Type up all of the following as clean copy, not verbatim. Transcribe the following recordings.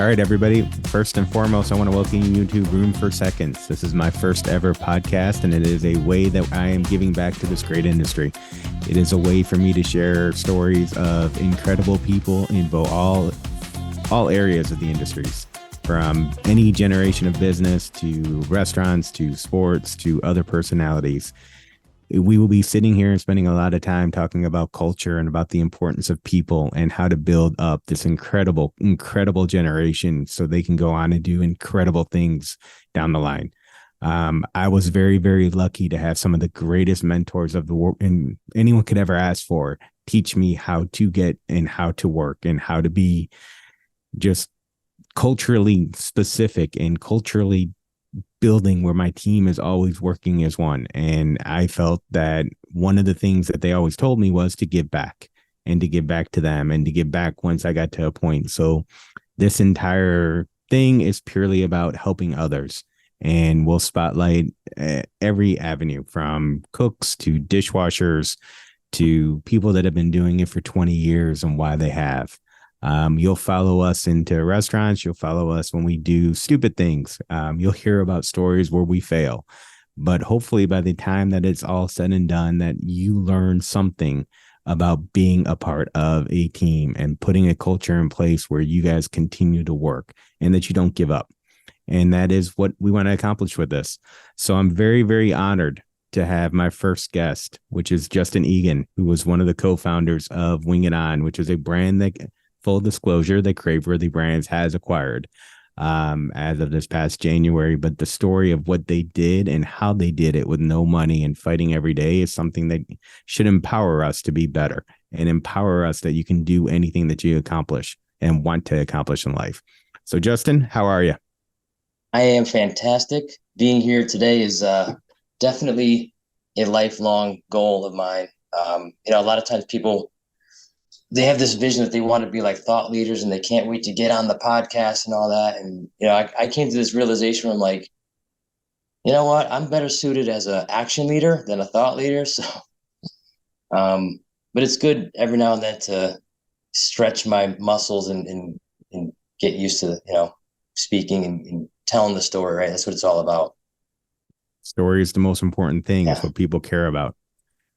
All right, everybody. First and foremost, I want to welcome you to Room for Seconds. This is my first ever podcast, and it is a way that I am giving back to this great industry. It is a way for me to share stories of incredible people in all areas of the industries, from any generation of business to restaurants to sports to other personalities. We will be sitting here and spending a lot of time talking about culture and about the importance of people and how to build up this incredible generation so they can go on and do incredible things down the line. I was very, very lucky to have some of the greatest mentors of the world and anyone could ever ask for teach me how to get and how to work and how to be just culturally specific and culturally building where my team is always working as one. And I felt that one of the things that they always told me was to give back and to give back to them and to give back once I got to a point. So this entire thing is purely about helping others, and we'll spotlight every avenue from cooks to dishwashers to people that have been doing it for 20 years and why they have. You'll follow us into restaurants. You'll follow us when we do stupid things. You'll hear about stories where we fail, but hopefully by the time that it's all said and done, that you learn something about being a part of a team and putting a culture in place where you guys continue to work and that you don't give up. And that is what we want to accomplish with this. So I'm very, very honored to have my first guest, which is Justin Egan, who was one of the co-founders of Wingiton, which is a brand that, full disclosure, that Craveworthy Brands has acquired as of this past January. But the story of what they did and how they did it with no money and fighting every day is something that should empower us to be better and empower us that you can do anything that you accomplish and want to accomplish in life. So, Justin, how are you? I am fantastic. Being here today is definitely a lifelong goal of mine. A lot of times people, they have this vision that they want to be like thought leaders and they can't wait to get on the podcast and all that. And, I came to this realization where I'm like, you know what? I'm better suited as an action leader than a thought leader. So, but it's good every now and then to stretch my muscles and get used to, speaking and telling the story, right? That's what it's all about. Story is the most important thing. It's Yeah. what people care about.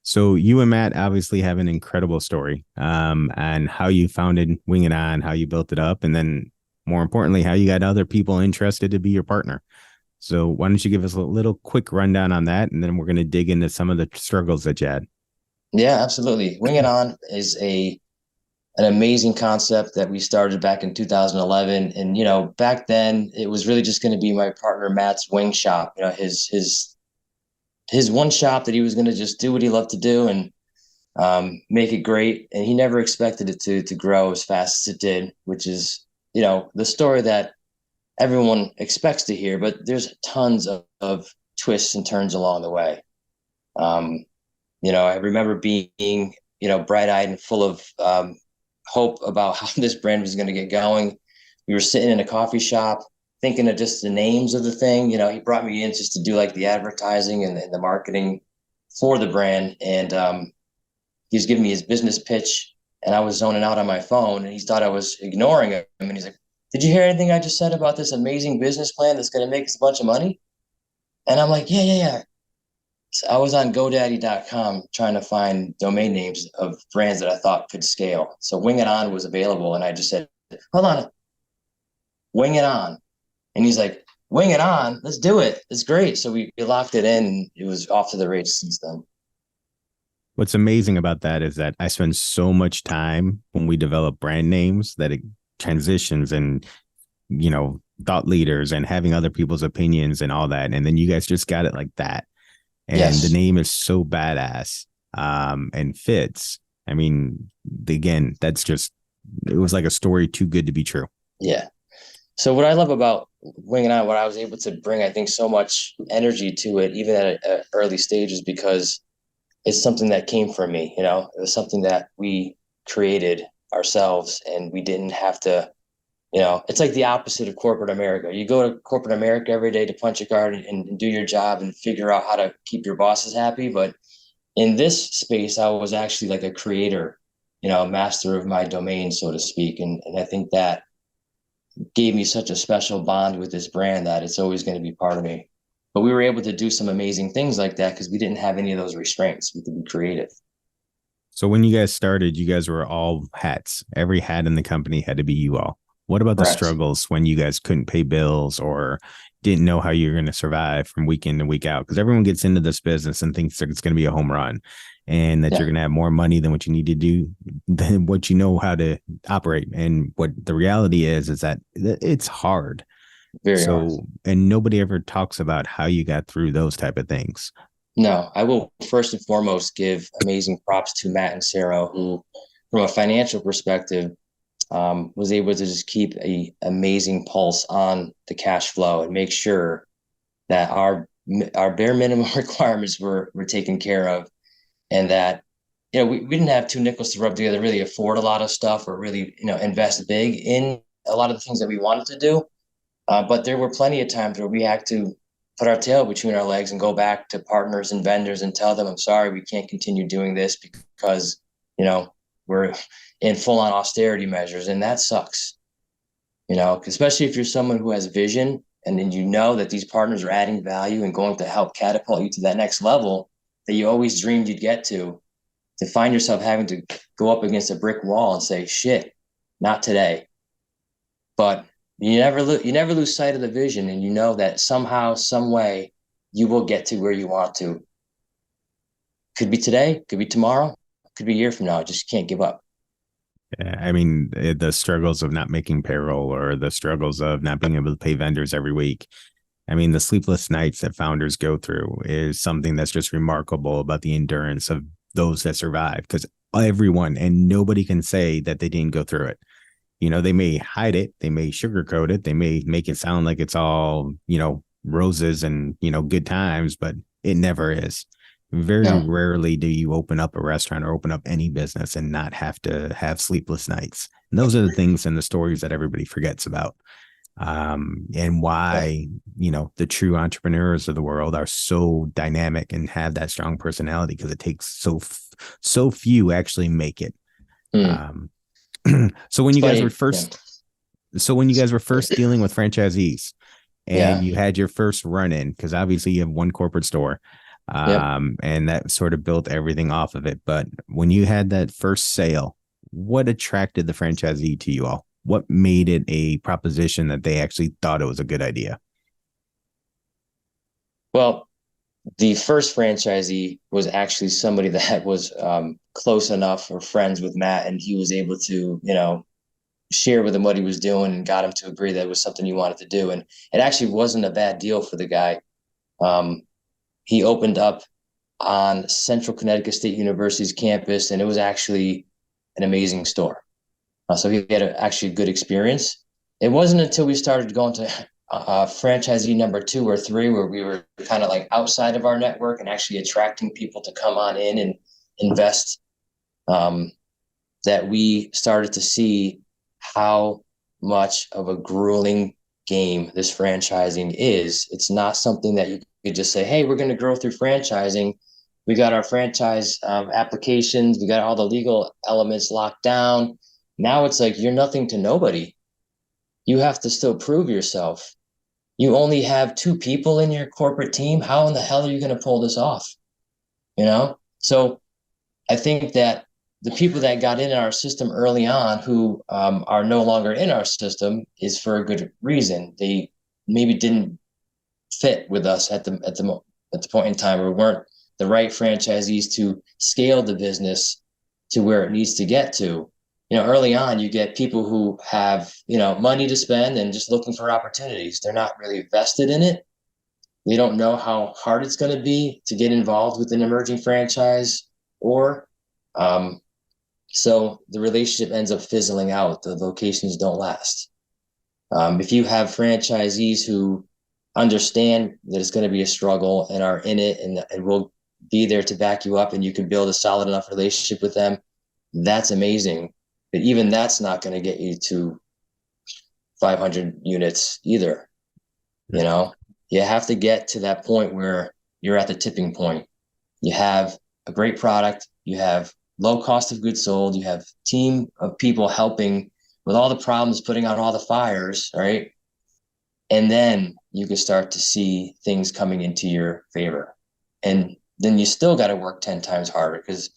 So you and Matt obviously have an incredible story and how you founded Wing It On, how you built it up, and then more importantly, how you got other people interested to be your partner. So why don't you give us a little quick rundown on that, and then we're going to dig into some of the struggles that you had. Yeah, absolutely. Wing It On is an amazing concept that we started back in 2011. And, back then it was really just going to be my partner Matt's wing shop, his one shop that he was going to just do what he loved to do and make it great. And he never expected it to grow as fast as it did, which is, the story that everyone expects to hear, but there's tons of twists and turns along the way. I remember being, bright-eyed and full of hope about how this brand was going to get going. We were sitting in a coffee shop thinking of just the names of the thing. He brought me in just to do like the advertising and the marketing for the brand. And he was giving me his business pitch and I was zoning out on my phone and he thought I was ignoring him. And he's like, "Did you hear anything I just said about this amazing business plan that's going to make us a bunch of money?" And I'm like, yeah. So I was on GoDaddy.com trying to find domain names of brands that I thought could scale. So Wing It On was available. And I just said, "Hold on, Wing It On." And he's like, "Wing It On, let's do it. It's great." So we locked it in and it was off to the races since then. What's amazing about that is that I spend so much time when we develop brand names that it transitions and, thought leaders and having other people's opinions and all that. And then you guys just got it like that. And the Yes. name is so badass and fits. I mean, again, it was like a story too good to be true. Yeah. So what I love about Wing It On, what I was able to bring, I think, so much energy to it, even at an early stage, is because it's something that came from me. It was something that we created ourselves and we didn't have to, it's like the opposite of corporate America. You go to corporate America every day to punch a card and do your job and figure out how to keep your bosses happy. But in this space, I was actually like a creator, a master of my domain, so to speak. And I think that gave me such a special bond with this brand that it's always going to be part of me. But we were able to do some amazing things like that because we didn't have any of those restraints. We could be creative. So when you guys started, you guys were all hats. Every hat in the company had to be you all. What about the Correct. struggles when you guys couldn't pay bills or didn't know how you're going to survive from week in to week out? Because everyone gets into this business and thinks that it's going to be a home run and that Yeah. you're going to have more money than what you need to do, than what you know how to operate. And what the reality is that it's hard. Very hard. So, and nobody ever talks about how you got through those type of things. No, I will first and foremost give amazing props to Matt and Sarah, who, from a financial perspective, was able to just keep a amazing pulse on the cash flow and make sure that our bare minimum requirements were taken care of, and that we didn't have two nickels to rub together, really afford a lot of stuff or really invest big in a lot of the things that we wanted to do. But there were plenty of times where we had to put our tail between our legs and go back to partners and vendors and tell them, I'm sorry, we can't continue doing this because, we're in full on austerity measures. And that sucks, especially if you're someone who has vision and then you know that these partners are adding value and going to help catapult you to that next level that you always dreamed you'd get to find yourself having to go up against a brick wall and say, shit, not today. But you never lose sight of the vision, and you know that somehow, some way, you will get to where you want to. Could be today, could be tomorrow, could be a year from now. Just can't give up. I mean, the struggles of not making payroll or the struggles of not being able to pay vendors every week. I mean, the sleepless nights that founders go through is something that's just remarkable about the endurance of those that survive, because everyone and nobody can say that they didn't go through it. They may hide it, they may sugarcoat it, they may make it sound like it's all, roses and, good times, but it never is. Very No. rarely do you open up a restaurant or open up any business and not have to have sleepless nights. And those are the things and the stories that everybody forgets about. And why, the true entrepreneurs of the world are so dynamic and have that strong personality, because it takes so few actually make it. Mm. So when It's you guys funny. were first, so when you guys were first dealing with franchisees Yeah. and you had your first run in, because obviously you have one corporate store, Yep. and that sort of built everything off of it. But when you had that first sale, what attracted the franchisee to you all? What made it a proposition that they actually thought it was a good idea? Well, the first franchisee was actually somebody that was close enough or friends with Matt, and he was able to, share with him what he was doing and got him to agree that it was something he wanted to do. And it actually wasn't a bad deal for the guy. He opened up on Central Connecticut State University's campus, and it was actually an amazing store. So he had actually a good experience. It wasn't until we started going to franchisee number 2 or 3 where we were kind of like outside of our network and actually attracting people to come on in and invest, that we started to see how much of a grueling game this franchising is. It's not something that you could just say, hey, we're going to grow through franchising. We got our franchise applications. We got all the legal elements locked down. Now it's like you're nothing to nobody. You have to still prove yourself. You only have 2 people in your corporate team. How in the hell are you going to pull this off? So I think that the people that got in our system early on who are no longer in our system is for a good reason. They maybe didn't fit with us at the point in time, or weren't the right franchisees to scale the business to where it needs to get to. Early on, you get people who have, money to spend and just looking for opportunities. They're not really vested in it. They don't know how hard it's going to be to get involved with an emerging franchise, or so the relationship ends up fizzling out. The locations don't last. If you have franchisees who understand that it's going to be a struggle and are in it and will be there to back you up, and you can build a solid enough relationship with them, that's amazing. But even that's not going to get you to 500 units either. You have to get to that point where you're at the tipping point. You have a great product, you have low cost of goods sold, you have team of people helping with all the problems, putting out all the fires, right? And then you can start to see things coming into your favor. And then you still got to work 10 times harder. Because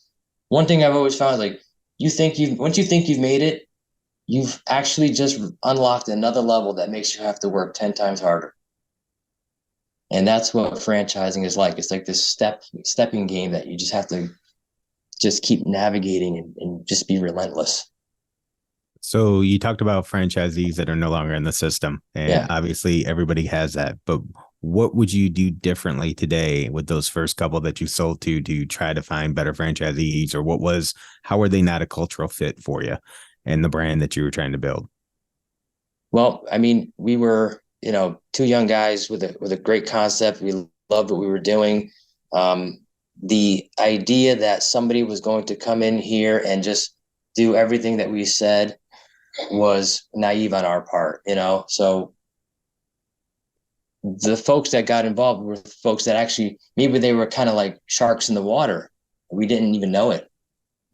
one thing I've always found, like, once you think you've made it, you've actually just unlocked another level that makes you have to work 10 times harder. And that's what franchising is like. It's like this stepping game that you just have to just keep navigating and just be relentless. So you talked about franchisees that are no longer in the system, and Yeah. obviously everybody has that. But what would you do differently today with those first couple that you sold to try to find better franchisees, or how were they not a cultural fit for you and the brand that you were trying to build? Well, I mean, we were, two young guys with a great concept. We loved what we were doing. The idea that somebody was going to come in here and just do everything that we said was naive on our part, So the folks that got involved were folks that actually, maybe they were kind of like sharks in the water. We didn't even know it.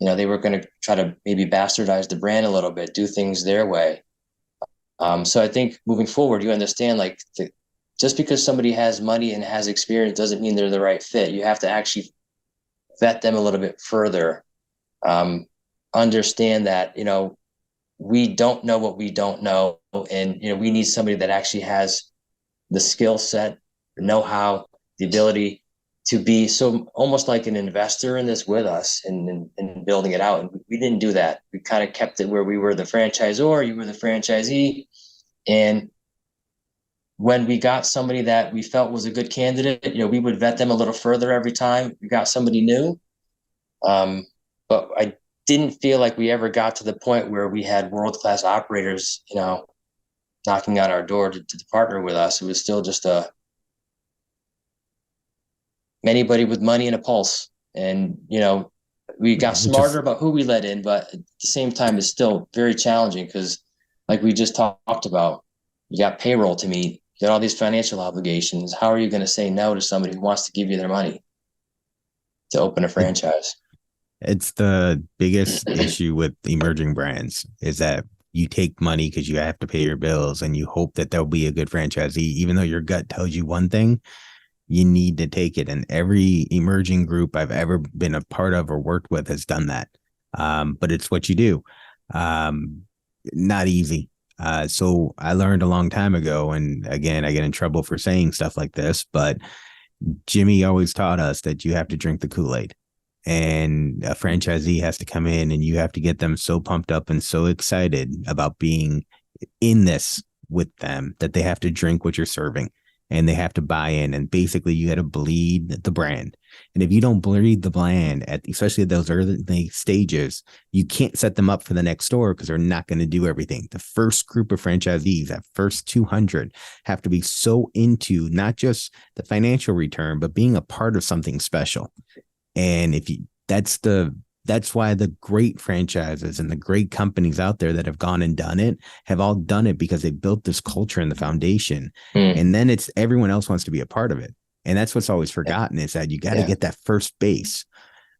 They were going to try to maybe bastardize the brand a little bit, do things their way. So I think moving forward, you understand, like, just because somebody has money and has experience doesn't mean they're the right fit. You have to actually vet them a little bit further. Understand that, we don't know what we don't know. And, we need somebody that actually has the skill set, the know-how, the ability to be so almost like an investor in this with us and building it out. And we didn't do that. We kind of kept it where we were the franchisor, you were the franchisee. And when we got somebody that we felt was a good candidate, we would vet them a little further every time we got somebody new. But I didn't feel like we ever got to the point where we had world-class operators, knocking on our door to partner with us. It was still just anybody with money and a pulse. And, we got smarter about who we let in, but at the same time, it's still very challenging because, like we just talked about, you got payroll to meet, you got all these financial obligations. How are you going to say no to somebody who wants to give you their money to open a franchise? It's the biggest issue with emerging brands is that you take money because you have to pay your bills and you hope that there'll be a good franchisee, even though your gut tells you one thing. You need to take it. And every emerging group I've ever been a part of or worked with has done that. But it's what you do. Not easy. So I learned a long time ago, and again, I get in trouble for saying stuff like this, but Jimmy always taught us that you have to drink the Kool-Aid, and a franchisee has to come in and you have to get them so pumped up and so excited about being in this with them that they have to drink what you're serving. And they have to buy in, and basically you got to bleed the brand. And if you don't bleed the brand especially at those early stages, you can't set them up for the next store because they're not going to do everything. The first group of franchisees, that first 200, have to be so into not just the financial return, but being a part of something special. And that's why the great franchises and the great companies out there that have gone and done it have all done it because they built this culture and the foundation. And then it's everyone else wants to be a part of it. And that's what's always forgotten is that you got to get that first base.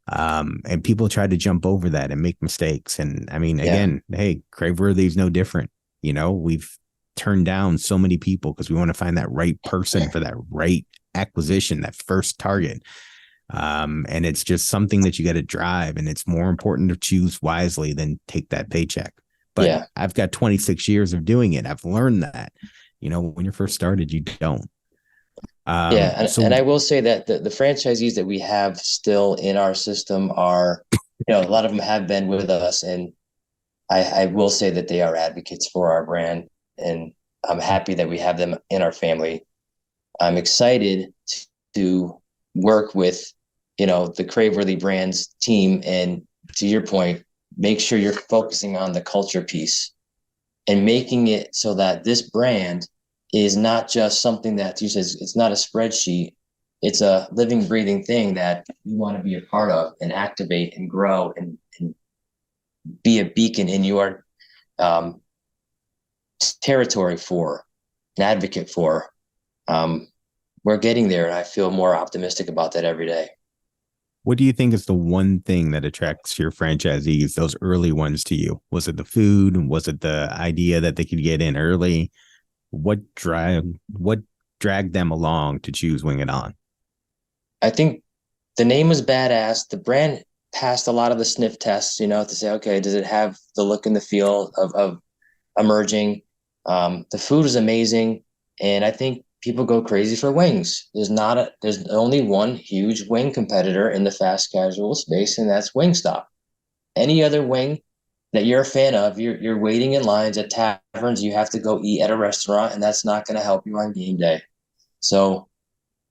And people try to jump over that and make mistakes. And I mean, again, hey, Craveworthy is no different. We've turned down so many people because we want to find that right person for that right acquisition, that first target. And it's just something that you got to drive, and it's more important to choose wisely than take that paycheck. But I've got 26 years of doing it. I've learned that, when you're first started, you don't. And I will say that the franchisees that we have still in our system are, a lot of them have been with us, and I will say that they are advocates for our brand, and I'm happy that we have them in our family. I'm excited to work with the Craveworthy Brands team, and to your point, make sure you're focusing on the culture piece and making it so that this brand is not just something that you says it's not a spreadsheet. It's a living, breathing thing that you want to be a part of and activate and grow and be a beacon in your territory for, an advocate for. We're getting there, and I feel more optimistic about that every day. What do you think is the one thing that attracts your franchisees, those early ones, to you? Was it the food? Was it the idea that they could get in early? What dragged them along to choose Wing It On? I think the name was badass. The brand passed a lot of the sniff tests, to say, okay, does it have the look and the feel of emerging? The food is amazing. And I think people go crazy for wings. There's only one huge wing competitor in the fast casual space, and that's Wingstop. Any other wing that you're a fan of, you're waiting in lines at taverns, you have to go eat at a restaurant, and that's not going to help you on game day. So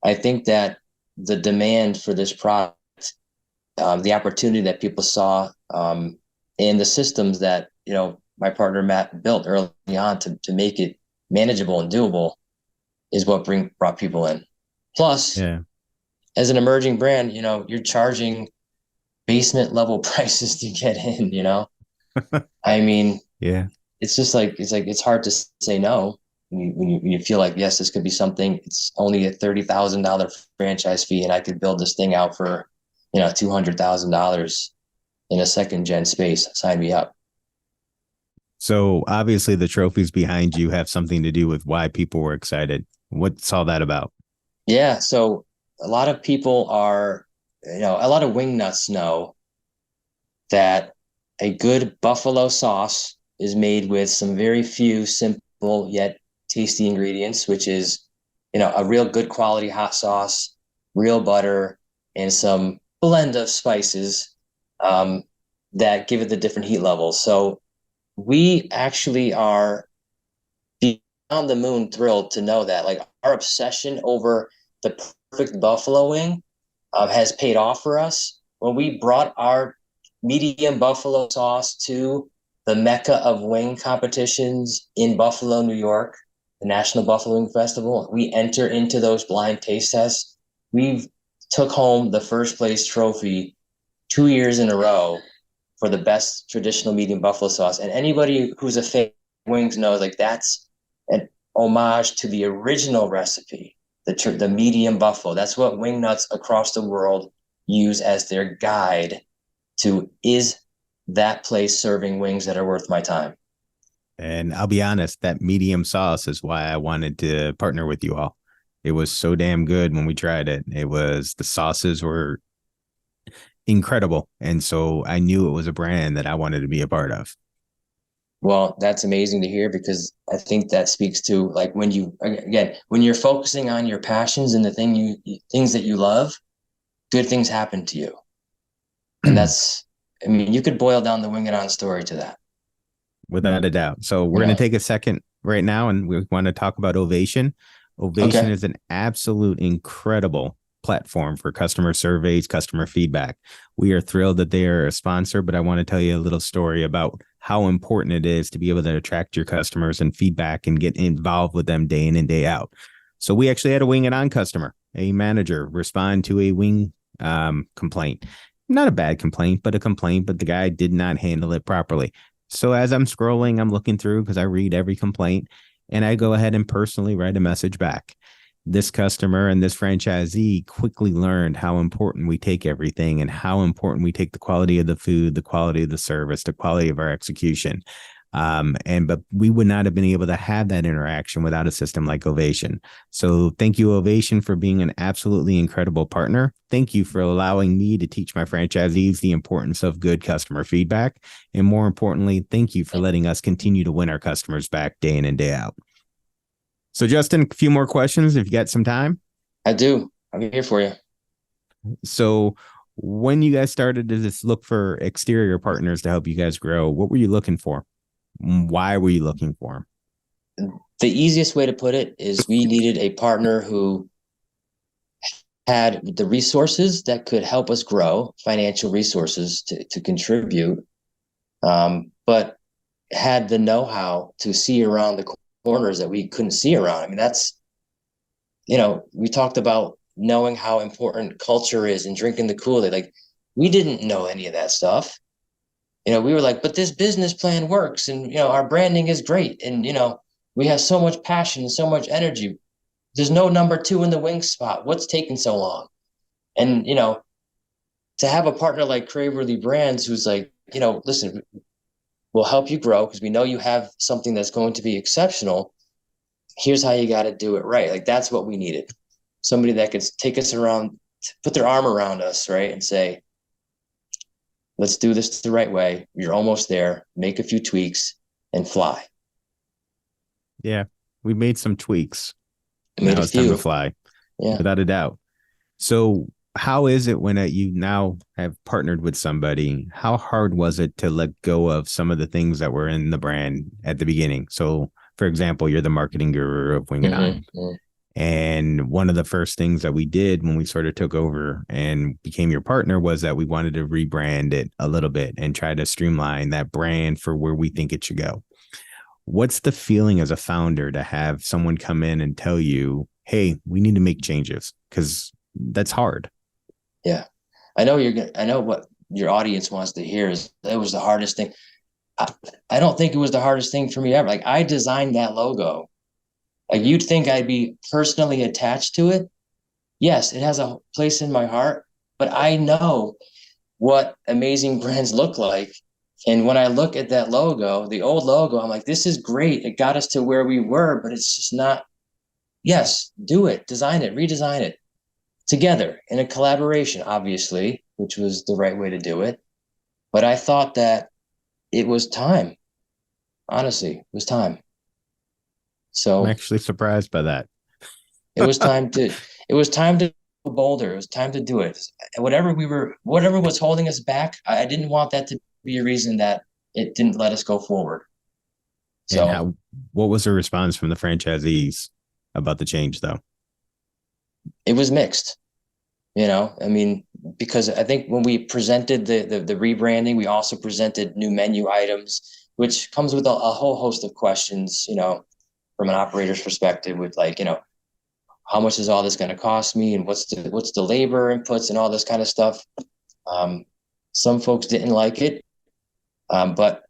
I think that the demand for this product, the opportunity that people saw, and the systems that, my partner Matt built early on to make it manageable and doable is what brought people in. Plus, Yeah. as an emerging brand, you're charging basement level prices to get in, I mean, Yeah. it's just it's hard to say no when you feel like, yes, this could be something. It's only a $30,000 franchise fee, and I could build this thing out for, $200,000 in a second gen space. Sign me up. So obviously the trophies behind you have something to do with why people were excited. What's all that about? Yeah. So a lot of people a lot of wing nuts know that a good buffalo sauce is made with some very few simple yet tasty ingredients, which is, a real good quality hot sauce, real butter, and some blend of spices that give it the different heat levels. So we actually are beyond the moon thrilled to know that, like, our obsession over the perfect buffalo wing has paid off for us. When we brought our medium buffalo sauce to the mecca of wing competitions in Buffalo, New York, the National Buffalo Wing Festival, we enter into those blind taste tests. We've took home the first place trophy 2 years in a row for the best traditional medium buffalo sauce. And anybody who's a fan of wings knows, like, that's an homage to the original recipe, the medium buffalo. That's what wing nuts across the world use as their guide to, is that place serving wings that are worth my time. And I'll be honest, that medium sauce is why I wanted to partner with you all. It was so damn good when we tried it. The sauces were incredible. And so I knew it was a brand that I wanted to be a part of. Well, that's amazing to hear, because I think that speaks to, like, when you're focusing on your passions and the things that you love, good things happen to you. And you could boil down the Wing It On story to that. Without a doubt. So we're going to take a second right now, and we want to talk about Ovation. Ovation is an absolute incredible platform for customer surveys, customer feedback. We are thrilled that they are a sponsor, but I want to tell you a little story about how important it is to be able to attract your customers and feedback and get involved with them day in and day out. So we actually had a Wing It On customer, a manager, respond to a wing complaint. Not a bad complaint, but a complaint, but the guy did not handle it properly. So as I'm scrolling, I'm looking through, because I read every complaint, and I go ahead and personally write a message back. This customer and this franchisee quickly learned how important we take everything and how important we take the quality of the food, the quality of the service, the quality of our execution. But we would not have been able to have that interaction without a system like Ovation. So thank you, Ovation, for being an absolutely incredible partner. Thank you for allowing me to teach my franchisees the importance of good customer feedback. And more importantly, thank you for letting us continue to win our customers back day in and day out. So Justin, a few more questions if you got some time. I do. I'm here for you. So when you guys started to just look for exterior partners to help you guys grow, what were you looking for? Why were you looking for them? The easiest way to put it is we needed a partner who had the resources that could help us grow, financial resources to contribute, but had the know-how to see around the corners that we couldn't see around. I mean, that's, we talked about knowing how important culture is and drinking the Kool-Aid. Like, we didn't know any of that stuff. We were like, but this business plan works, and, our branding is great. And, we have so much passion and so much energy. There's no number 2 in the wing spot. What's taking so long? And, to have a partner like Craveworthy Brands who's like, listen, we'll help you grow because we know you have something that's going to be exceptional. Here's how you got to do it right. Like, that's what we needed. Somebody that could take us around, put their arm around us, right? And say, let's do this the right way. You're almost there. Make a few tweaks and fly. Yeah. We made some tweaks. Made Now a it's time to few. fly. Yeah. Without a doubt. So how is it when you now have partnered with somebody? How hard was it to let go of some of the things that were in the brand at the beginning? So, for example, you're the marketing guru of Wingiton. Mm-hmm. And one of the first things that we did when we sort of took over and became your partner was that we wanted to rebrand it a little bit and try to streamline that brand for where we think it should go. What's the feeling as a founder to have someone come in and tell you, hey, we need to make changes? Because that's hard. Yeah. I know what your audience wants to hear is that was the hardest thing. I don't think it was the hardest thing for me ever. Like, I designed that logo. Like, you'd think I'd be personally attached to it. Yes, it has a place in my heart, but I know what amazing brands look like. And when I look at that logo, the old logo, I'm like, this is great. It got us to where we were, but it's just not. Yes, do it, design it, redesign it together in a collaboration, obviously, which was the right way to do it. But I thought that it was time. Honestly, it was time. So I'm actually surprised by that. it was time to go bolder. It was time to do it. Whatever was holding us back, I didn't want that to be a reason that it didn't let us go forward. And So what was the response from the franchisees about the change, though? it was mixed. I mean, because I think when we presented the rebranding, we also presented new menu items, which comes with a whole host of questions, from an operator's perspective with, like, how much is all this going to cost me, and what's the labor inputs and all this kind of stuff. Some folks didn't like it, but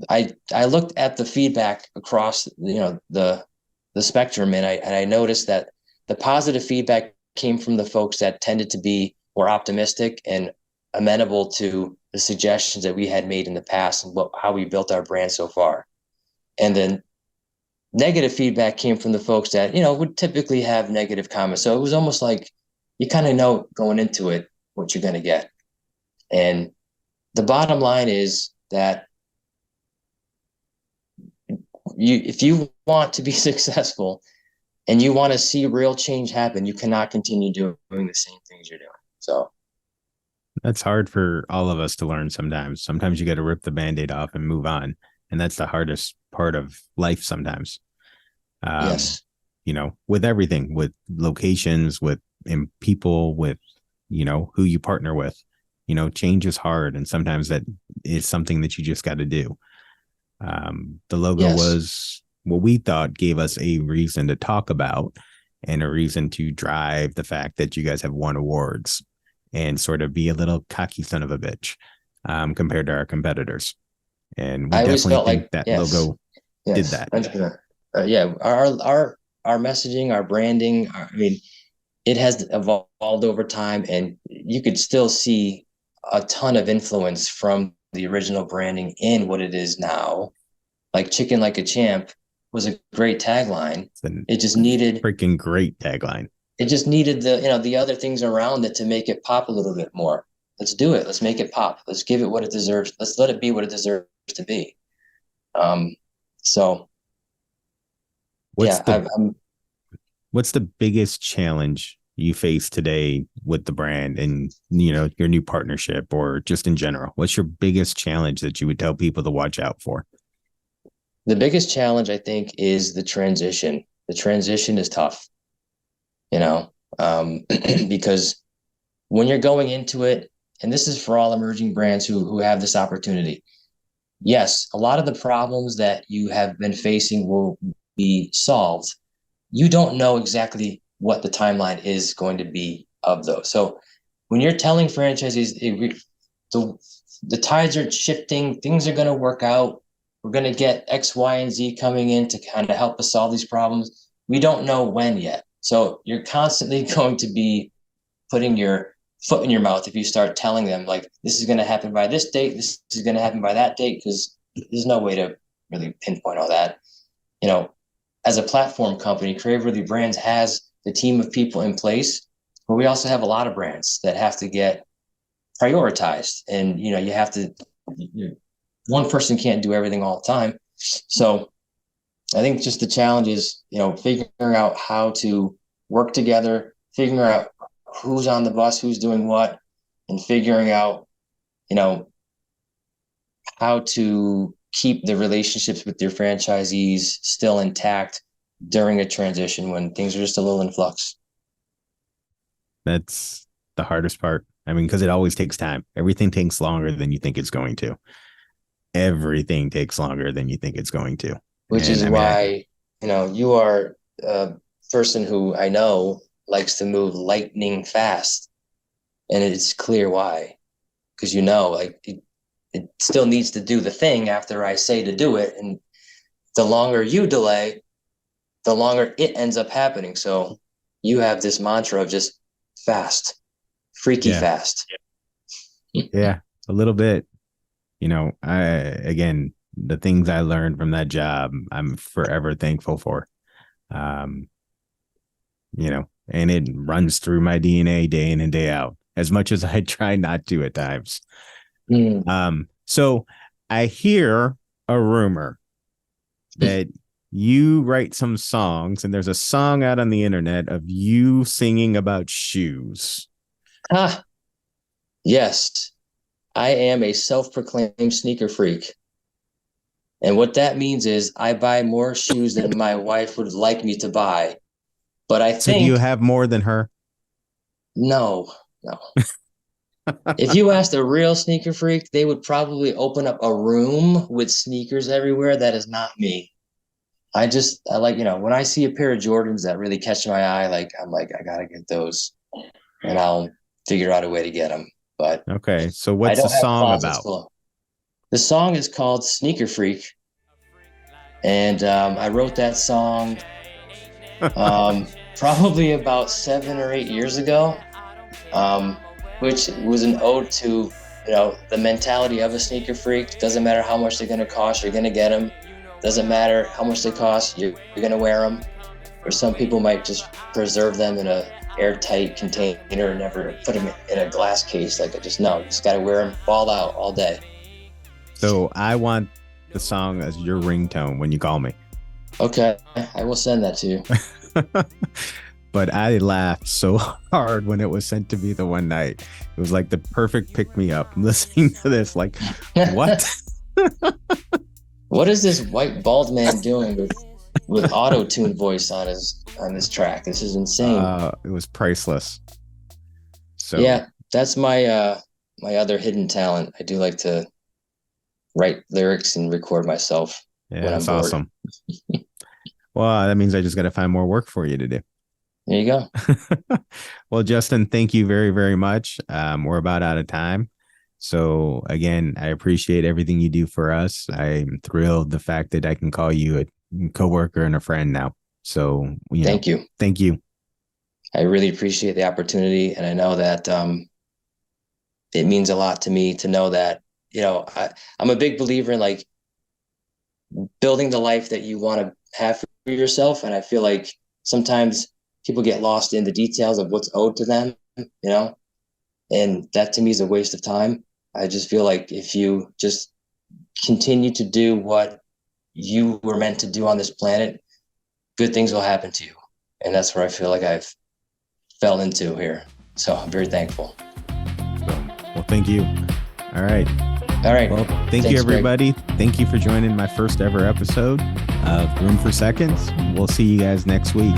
I looked at the feedback across the spectrum, and I noticed that the positive feedback came from the folks that tended to be more optimistic and amenable to the suggestions that we had made in the past and how we built our brand so far. And then negative feedback came from the folks that, would typically have negative comments. So it was almost like you kind of know going into it what you're going to get. And the bottom line is that if you want to be successful and you want to see real change happen, you cannot continue doing the same things you're doing. So that's hard for all of us to learn sometimes. Sometimes you got to rip the Band-Aid off and move on. And that's the hardest part of life sometimes. Yes. With everything, with locations, with people, with, who you partner with, change is hard. And sometimes that is something that you just got to do. The logo was what we thought gave us a reason to talk about and a reason to drive the fact that you guys have won awards and sort of be a little cocky son of a bitch compared to our competitors. And we definitely think that logo did that. 100%. Our messaging, our branding, it has evolved over time, and you could still see a ton of influence from the original branding in what it is now. Like "Chicken Like a Champ" was a great tagline. It just needed freaking great tagline. It just needed the other things around it to make it pop a little bit more. Let's do it. Let's make it pop. Let's give it what it deserves. Let's let it be what it deserves to be. So what's the biggest challenge you face today with the brand and, your new partnership, or just in general? What's your biggest challenge that you would tell people to watch out for? The biggest challenge, I think, is the transition. The transition is tough, because when you're going into it, and this is for all emerging brands who have this opportunity. Yes, a lot of the problems that you have been facing will be solved. You don't know exactly what the timeline is going to be of those. So when you're telling franchisees, the tides are shifting, things are going to work out, we're going to get X, Y, and Z coming in to kind of help us solve these problems. We don't know when yet. So you're constantly going to be putting your foot in your mouth if you start telling them like, this is going to happen by this date, this is going to happen by that date, because there's no way to really pinpoint all that. You know, as a platform company, Craveworthy Brands has the team of people in place, but we also have a lot of brands that have to get prioritized. And, you know, you have to, one person can't do everything all the time. So I think just the challenge is, you know, figuring out how to work together, figuring out who's on the bus, who's doing what, and figuring out, you know, how to keep the relationships with your franchisees still intact during a transition when things are just a little in flux. That's the hardest part. I mean, because it always takes time. Everything takes longer than you think it's going to. Everything takes longer than you think it's going to. Which is why, you know, you are a person who I know likes to move lightning fast. And it's clear why. Because, you know, like it still needs to do the thing after I say to do it. And the longer you delay, the longer it ends up happening. So you have this mantra of just fast, freaky fast. Yeah, a little bit. You know, again, the things I learned from that job, I'm forever thankful for. You know, and it runs through my DNA day in and day out, as much as I try not to at times. So I hear a rumor that you write some songs, and there's a song out on the internet of you singing about shoes. Yes, I am a self-proclaimed sneaker freak. And what that means is I buy more shoes than my wife would like me to buy. But I think... So do you have more than her? No. If you asked a real sneaker freak, they would probably open up a room with sneakers everywhere. That is not me. I like, you know, when I see a pair of Jordans that really catch my eye, I'm like, I gotta get those, and I'll figure out a way to get them. But okay, so what's the song about? The song is called Sneaker Freak, and I wrote that song probably about 7 or 8 years ago, which was an ode to, you know, the mentality of a sneaker freak. Doesn't matter how much they're going to cost, you're going to get them. Doesn't matter how much they cost, you're going to wear them. Or some people might just preserve them in a airtight container and never put them in a glass case. Like, you just got to wear them balled out all day. So I want the song as your ringtone when you call me. Okay, I will send that to you. But I laughed so hard when it was sent to me the one night. It was like the perfect pick-me-up. Listening to this, like, what? What is this white bald man doing with auto-tune voice on his track? This is insane. It was priceless. So yeah, that's my my other hidden talent. I do like to write lyrics and record myself. Yeah, that's awesome. Well, that means I just got to find more work for you to do. There you go. Well, Justin, thank you very, very much. We're about out of time. So again, I appreciate everything you do for us. I'm thrilled the fact that I can call you a coworker and a friend now. So thank you. Thank you. I really appreciate the opportunity. And I know that it means a lot to me to know that, you know, I'm a big believer in like building the life that you want to have for yourself. And I feel like sometimes people get lost in the details of what's owed to them, you know, and that to me is a waste of time. I just feel like if you just continue to do what you were meant to do on this planet, good things will happen to you. And that's where I feel like I've fell into here. So I'm very thankful. Well, thank you. All right. Well, thanks, you, everybody. Greg. Thank you for joining my first ever episode of Room for Seconds. We'll see you guys next week.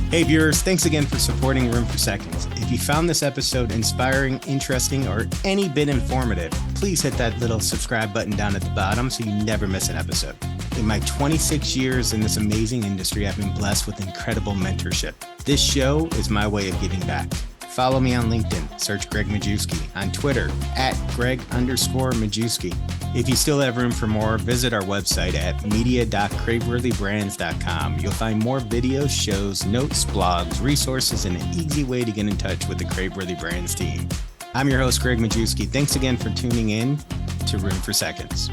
Hey viewers, thanks again for supporting Room for Seconds. If you found this episode inspiring, interesting, or any bit informative, please hit that little subscribe button down at the bottom so you never miss an episode. In my 26 years in this amazing industry, I've been blessed with incredible mentorship. This show is my way of giving back. Follow me on LinkedIn, search Greg Majewski, on Twitter at Greg_Majewski. If you still have room for more, visit our website at media.craveworthybrands.com. You'll find more videos, shows, notes, blogs, resources, and an easy way to get in touch with the Craveworthy Brands team. I'm your host, Greg Majewski. Thanks again for tuning in to Room for Seconds.